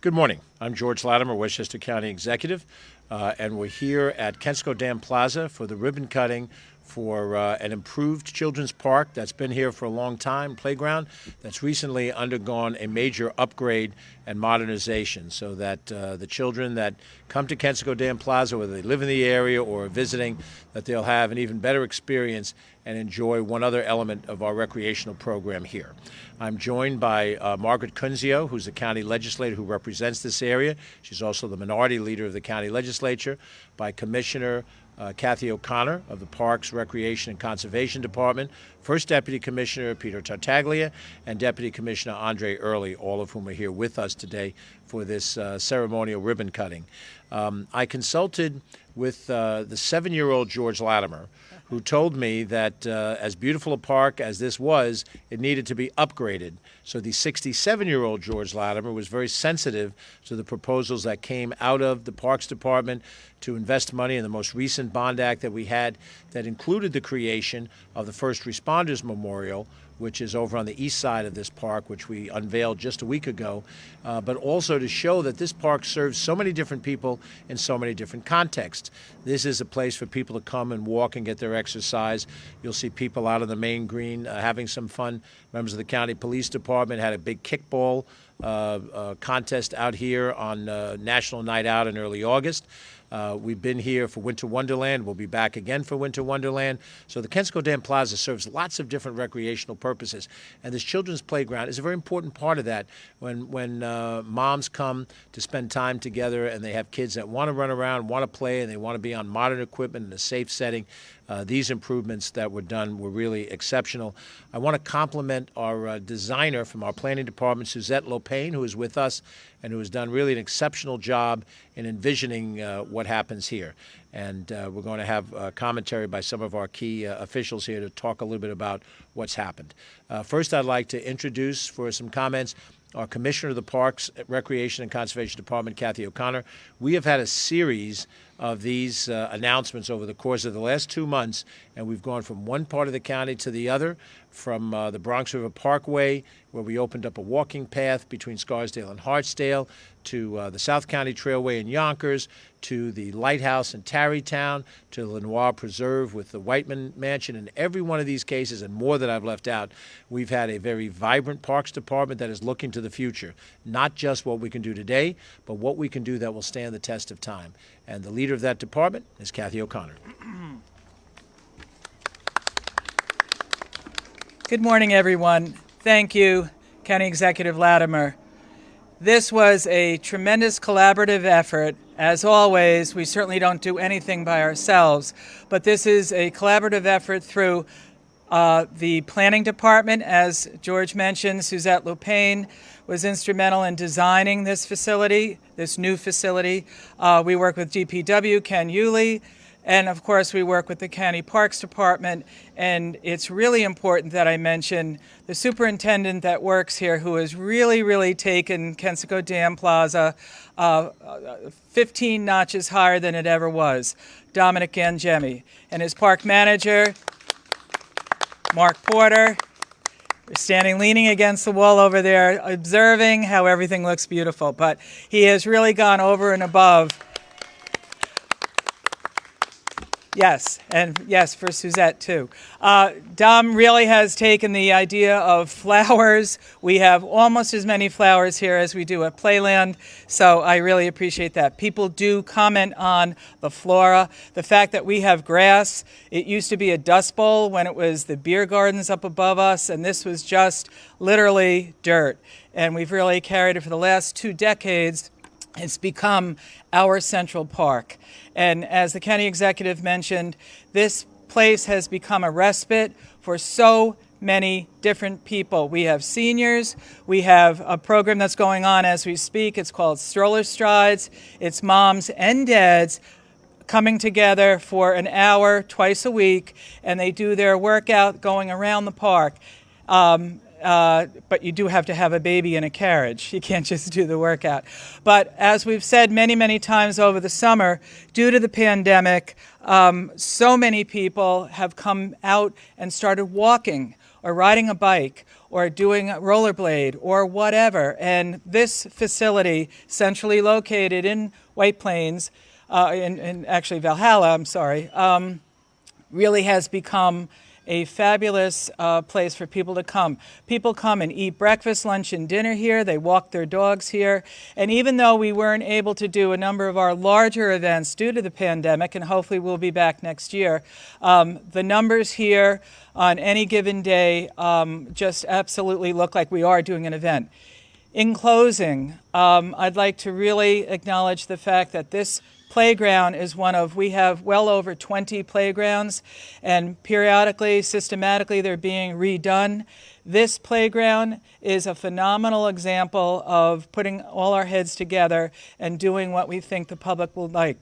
Good morning. I'm George Latimer, Westchester County Executive, and we're here at Kensico Dam Plaza for the ribbon cutting for an improved children's park that's been here for a long time, playground, that's recently undergone a major upgrade and modernization so that the children that come to Kensico Dam Plaza, whether they live in the area or are visiting, that they'll have an even better experience and enjoy one other element of our recreational program here. I'm joined by Margaret Cunzio, who's the county legislator who represents this area. She's also the minority leader of the county legislature, by Commissioner Kathy O'Connor of the Parks, Recreation, and Conservation Department, First Deputy Commissioner Peter Tartaglia, and Deputy Commissioner Andre Early, all of whom are here with us today for this ceremonial ribbon cutting. I consulted with the 7-year-old George Latimer, who told me that as beautiful a park as this was, it needed to be upgraded. So the 67-year-old George Latimer was very sensitive to the proposals that came out of the Parks Department to invest money in the most recent bond act that we had that included the creation of the First Responders Memorial, which is over on the east side of this park, which we unveiled just a week ago, but also to show that this park serves so many different people in so many different contexts. This is a place for people to come and walk and get their exercise. You'll see people out on the main green having some fun. Members of the county police department had a big kickball contest out here on National Night Out in early August. We've been here for Winter Wonderland. We'll be back again for Winter Wonderland. So the Kensico Dam Plaza serves lots of different recreational purposes. And this children's playground is a very important part of that. When moms come to spend time together and they have kids that want to run around, want to play, and they want to be on modern equipment in a safe setting, these improvements that were done were really exceptional. I want to compliment our designer from our planning department, Suzette Lopain, who is with us and who has done really an exceptional job in envisioning what happens here. And we're going to have commentary by some of our key officials here to talk a little bit about what's happened. First, I'd like to introduce for some comments our Commissioner of the Parks, Recreation, and Conservation Department, Kathy O'Connor. We have had a series of these announcements over the course of the last 2 months, and we've gone from one part of the county to the other, from the Bronx River Parkway, where we opened up a walking path between Scarsdale and Hartsdale, to the South County Trailway in Yonkers, to the Lighthouse in Tarrytown, to the Lenoir Preserve with the Whiteman Mansion. In every one of these cases, and more that I've left out, we've had a very vibrant Parks Department that is looking to the future. Not just what we can do today, but what we can do that will stand the test of time. And the leader of that department is Kathy O'Connor. Good morning, everyone. Thank you, County Executive Latimer. This was a tremendous collaborative effort. As always, we certainly don't do anything by ourselves, but this is a collaborative effort through the planning department. As George mentioned, Suzette Lopain was instrumental in designing this facility, this new facility. We work with DPW, Ken Yulee, and of course we work with the County Parks Department. And it's really important that I mention the superintendent that works here, who has really taken Kensico Dam Plaza 15 notches higher than it ever was, Dominic Gangemi, and his park manager, Mark Porter. We're standing leaning against the wall over there, observing how everything looks beautiful. But he has really gone over and above. Yes, and yes, for Suzette too. Dom really has taken the idea of flowers. We have almost as many flowers here as we do at Playland, so I really appreciate that. People do comment on the flora, the fact that we have grass. It used to be a dust bowl when it was the beer gardens up above us, and this was just literally dirt. And we've really carried it for the last 2 decades. It's become our central park. And as the county executive mentioned, this place has become a respite for so many different people. We have seniors. We have a program that's going on as we speak. It's called Stroller Strides. It's moms and dads coming together for an hour twice a week, and they do their workout going around the park. But you do have to have a baby in a carriage. You can't just do the workout. But as we've said many times over the summer, due to the pandemic, so many people have come out and started walking or riding a bike or doing a rollerblade or whatever. And this facility, centrally located in White Plains, in actually Valhalla, really has become a fabulous place for people to come. People come and eat breakfast, lunch, and dinner here. They walk their dogs here. And even though we weren't able to do a number of our larger events due to the pandemic, and hopefully we'll be back next year, the numbers here on any given day just absolutely look like we are doing an event. In closing, I'd like to really acknowledge the fact that this playground is we have well over 20 playgrounds, and periodically, systematically, they're being redone. This playground is a phenomenal example of putting all our heads together and doing what we think the public will like.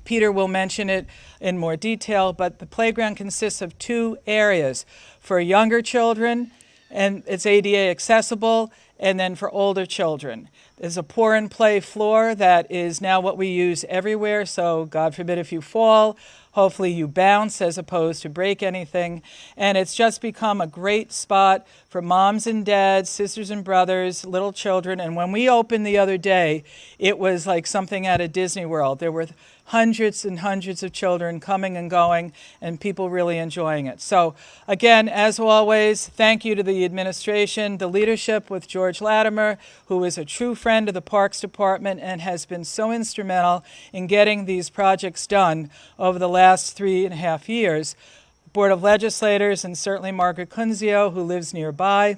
Peter will mention it in more detail, but the playground consists of 2 areas. For younger children, and it's ADA accessible, and then for older children. There's a pour and play floor that is now what we use everywhere, so God forbid if you fall, hopefully you bounce as opposed to break anything. And it's just become a great spot for moms and dads, sisters and brothers, little children. And when we opened the other day, it was like something out of Disney World. There were hundreds and hundreds of children coming and going, and people really enjoying it. So again, as always, thank you to the administration, the leadership with George Latimer, who is a true friend of the Parks Department and has been so instrumental in getting these projects done over the last 3.5 years. Board of Legislators, and certainly Margaret Cunzio, who lives nearby.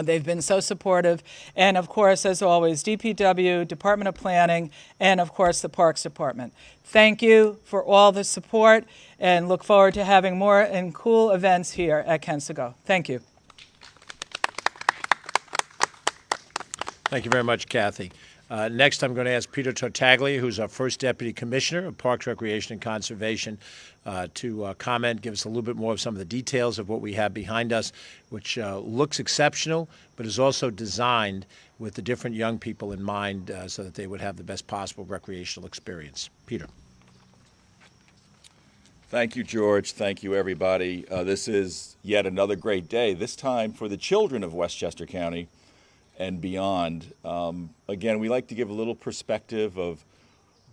They've been so supportive. And of course, as always, DPW, Department of Planning, and of course, the Parks Department. Thank you for all the support, and look forward to having more and cool events here at Kensico. Thank you. Thank you very much, Kathy. Next, I'm going to ask Peter Tartaglia, who's our first Deputy Commissioner of Parks, Recreation, and Conservation, to comment, give us a little bit more of some of the details of what we have behind us, which looks exceptional, but is also designed with the different young people in mind so that they would have the best possible recreational experience. Peter. Thank you, George. Thank you, everybody. This is yet another great day, this time for the children of Westchester County and beyond. Again, we like to give a little perspective of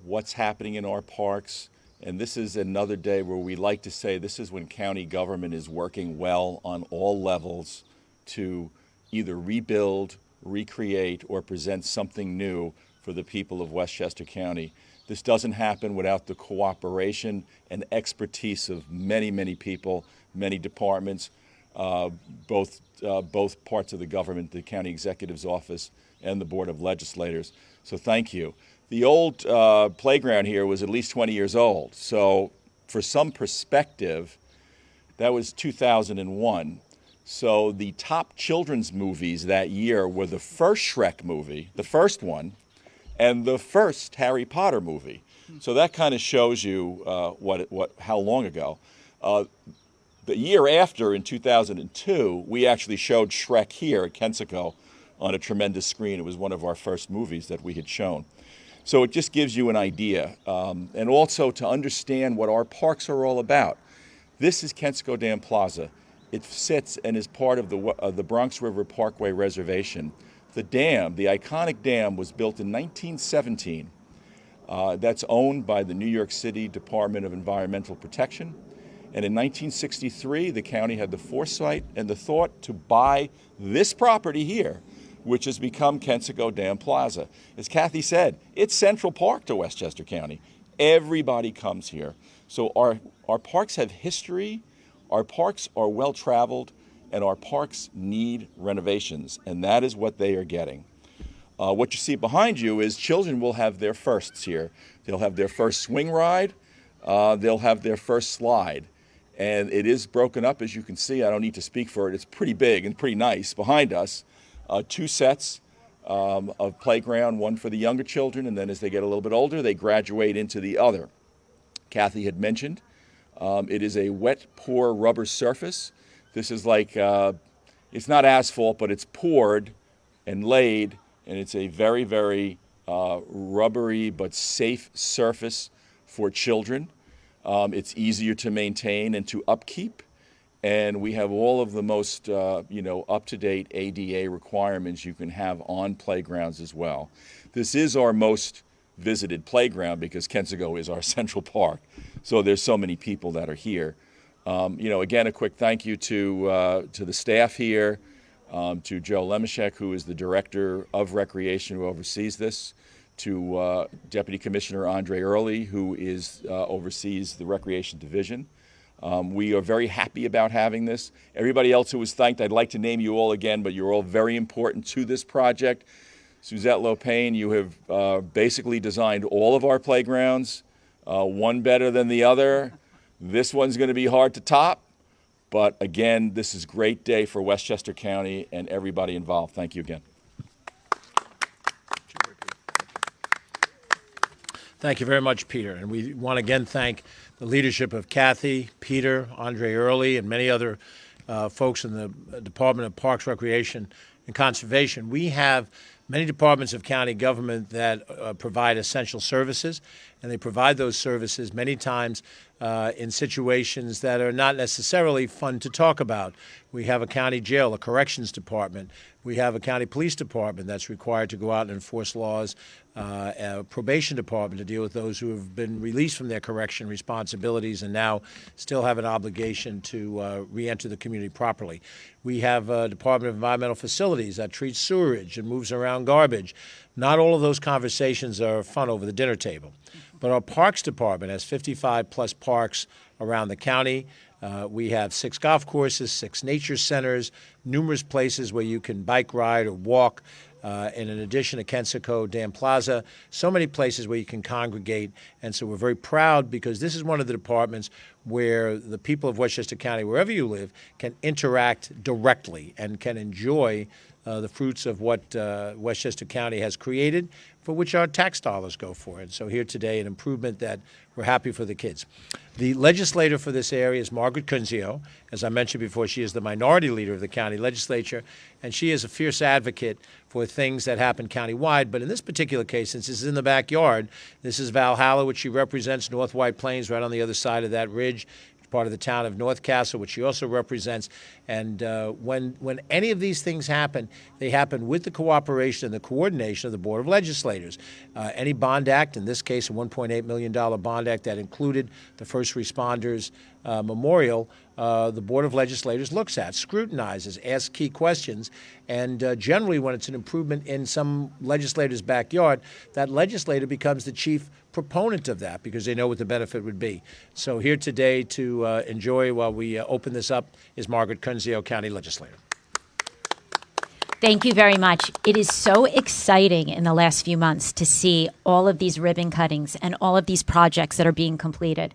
what's happening in our parks, and this is another day where we like to say this is when county government is working well on all levels to either rebuild, recreate, or present something new for the people of Westchester County. This doesn't happen without the cooperation and expertise of many, many people, many departments, both parts of the government, the county executive's office and the Board of Legislators. So thank you. The old playground here was at least 20 years old. So for some perspective, that was 2001. So the top children's movies that year were the first Shrek movie, the first one, and the first Harry Potter movie. So that kind of shows you how long ago. The year after, in 2002, we actually showed Shrek here at Kensico on a tremendous screen. It was one of our first movies that we had shown. So it just gives you an idea, and also to understand what our parks are all about. This is Kensico Dam Plaza. It sits and is part of the Bronx River Parkway Reservation. The dam, the iconic dam, was built in 1917. That's owned by the New York City Department of Environmental Protection. And in 1963, the county had the foresight and the thought to buy this property here, which has become Kensico Dam Plaza. As Kathy said, it's Central Park to Westchester County. Everybody comes here. So our parks have history, our parks are well-traveled, and our parks need renovations, and that is what they are getting. What you see behind you is children will have their firsts here. They'll have their first swing ride, they'll have their first slide. And it is broken up, as you can see. I don't need to speak for it. It's pretty big and pretty nice behind us. 2 sets of playground, one for the younger children, and then as they get a little bit older, they graduate into the other. Kathy had mentioned it is a wet pour rubber surface. This is like, it's not asphalt, but it's poured and laid, and it's a very, very rubbery but safe surface for children. It's easier to maintain and to upkeep, and we have all of the most up-to-date ADA requirements you can have on playgrounds as well. This is our most visited playground because Kensico is our central park, so there's so many people that are here. Again, a quick thank you to the staff here, to Joe Lemishek, who is the Director of Recreation who oversees this, to Deputy Commissioner Andre Early, who oversees the Recreation Division. We are very happy about having this. Everybody else who was thanked, I'd like to name you all again, but you're all very important to this project. Suzette Lopain, you have basically designed all of our playgrounds, one better than the other. This one's going to be hard to top, but again, this is a great day for Westchester County and everybody involved. Thank you again. Thank you very much, Peter. And we want to again thank the leadership of Kathy, Peter, Andre Early, and many other folks in the Department of Parks, Recreation, and Conservation. We have many departments of county government that provide essential services, and they provide those services many times in situations that are not necessarily fun to talk about. We have a county jail, a corrections department. We have a county police department that's required to go out and enforce laws, a probation department to deal with those who have been released from their correction responsibilities and now still have an obligation to re-enter the community properly. We have a Department of Environmental Facilities that treats sewerage and moves around garbage. Not all of those conversations are fun over the dinner table. But our Parks Department has 55-plus parks around the county. We have 6 golf courses, 6 nature centers, numerous places where you can bike ride or walk, and in addition to Kensico Dam Plaza, so many places where you can congregate. And so we're very proud because this is one of the departments where the people of Westchester County, wherever you live, can interact directly and can enjoy the fruits of what Westchester County has created, for which our tax dollars go for. And so here today, an improvement that we're happy for the kids. The legislator for this area is Margaret Cunzio. As I mentioned before, she is the minority leader of the county legislature, and she is a fierce advocate for things that happen countywide. But in this particular case, since this is in the backyard, this is Valhalla, which she represents, North White Plains, right on the other side of that ridge, part of the town of North Castle, which she also represents. And when any of these things happen, they happen with the cooperation and the coordination of the Board of Legislators. Any bond act, in this case a $1.8 million bond act that included the first responders memorial, the Board of Legislators looks at, scrutinizes, asks key questions, and generally when it's an improvement in some legislator's backyard, that legislator becomes the chief proponent of that because they know what the benefit would be. So here today to enjoy while we open this up is Margaret Cunzio, County Legislator. Thank you very much. It is so exciting in the last few months to see all of these ribbon cuttings and all of these projects that are being completed.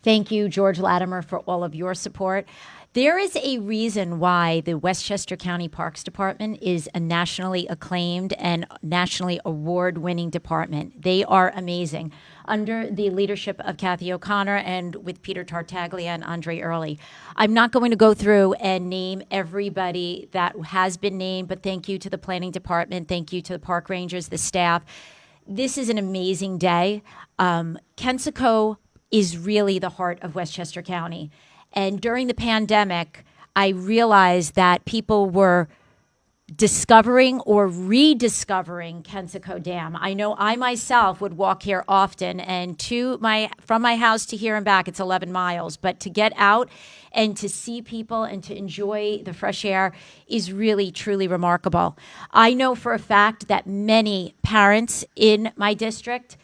Thank you, George Latimer, for all of your support. There is a reason why the Westchester County Parks Department is a nationally acclaimed and nationally award-winning department. They are amazing. Under the leadership of Kathy O'Connor and with Peter Tartaglia and Andre Early. I'm not going to go through and name everybody that has been named, but thank you to the planning department. Thank you to the park rangers, the staff. This is an amazing day. Kensico is really the heart of Westchester County. And during the pandemic, I realized that people were discovering or rediscovering Kensico Dam. I know I myself would walk here often, and from my house to here and back, it's 11 miles. But to get out and to see people and to enjoy the fresh air is really, truly remarkable. I know for a fact that many parents in my district,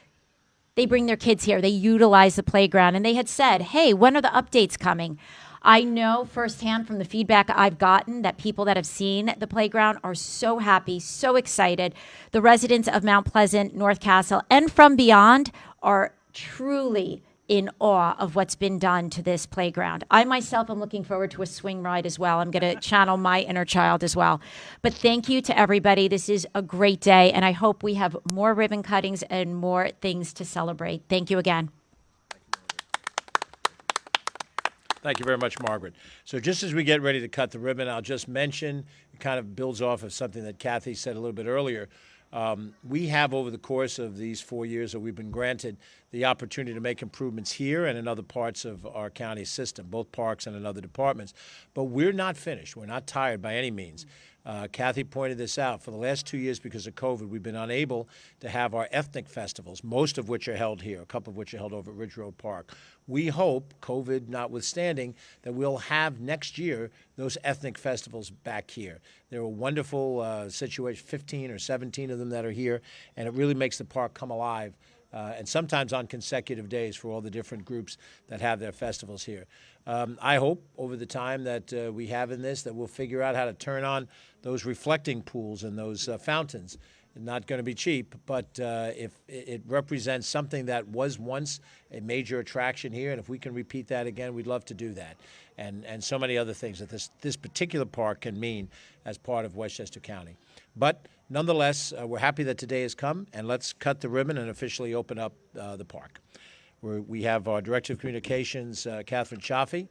they bring their kids here. They utilize the playground. And they had said, hey, when are the updates coming? I know firsthand from the feedback I've gotten that people that have seen the playground are so happy, so excited. The residents of Mount Pleasant, North Castle, and from beyond are truly in awe of what's been done to this playground. I myself am looking forward to a swing ride as well. I'm going to channel my inner child as well. But thank you to everybody. This is a great day, and I hope we have more ribbon cuttings and more things to celebrate. Thank you again. Thank you very much, Margaret. So just as we get ready to cut the ribbon, I'll just mention, it kind of builds off of something that Kathy said a little bit earlier. We have, over the course of these 4 years that we've been granted, the opportunity to make improvements here and in other parts of our county system, both parks and in other departments. But we're not finished. We're not tired by any means. Kathy pointed this out. For the last 2 years, because of COVID, we've been unable to have our ethnic festivals, most of which are held here, a couple of which are held over at Ridge Road Park. We hope, COVID notwithstanding, that we'll have next year those ethnic festivals back here. They're a wonderful situation, 15 or 17 of them that are here, and it really makes the park come alive. And sometimes on consecutive days for all the different groups that have their festivals here. I hope over the time that we have in this that we'll figure out how to turn on those reflecting pools and those fountains. Not going to be cheap, but if it represents something that was once a major attraction here, and if we can repeat that again, we'd love to do that. And so many other things that this particular park can mean as part of Westchester County. But nonetheless, we're happy that today has come, and let's cut the ribbon and officially open up the park. We have our Director of Communications, Catherine Chaffee,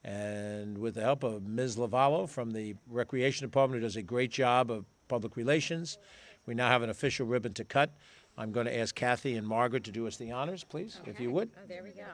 and with the help of Ms. Lavallo from the Recreation Department, who does a great job of public relations. We now have an official ribbon to cut. I'm going to ask Kathy and Margaret to do us the honors, please, if you would. Oh, there we go.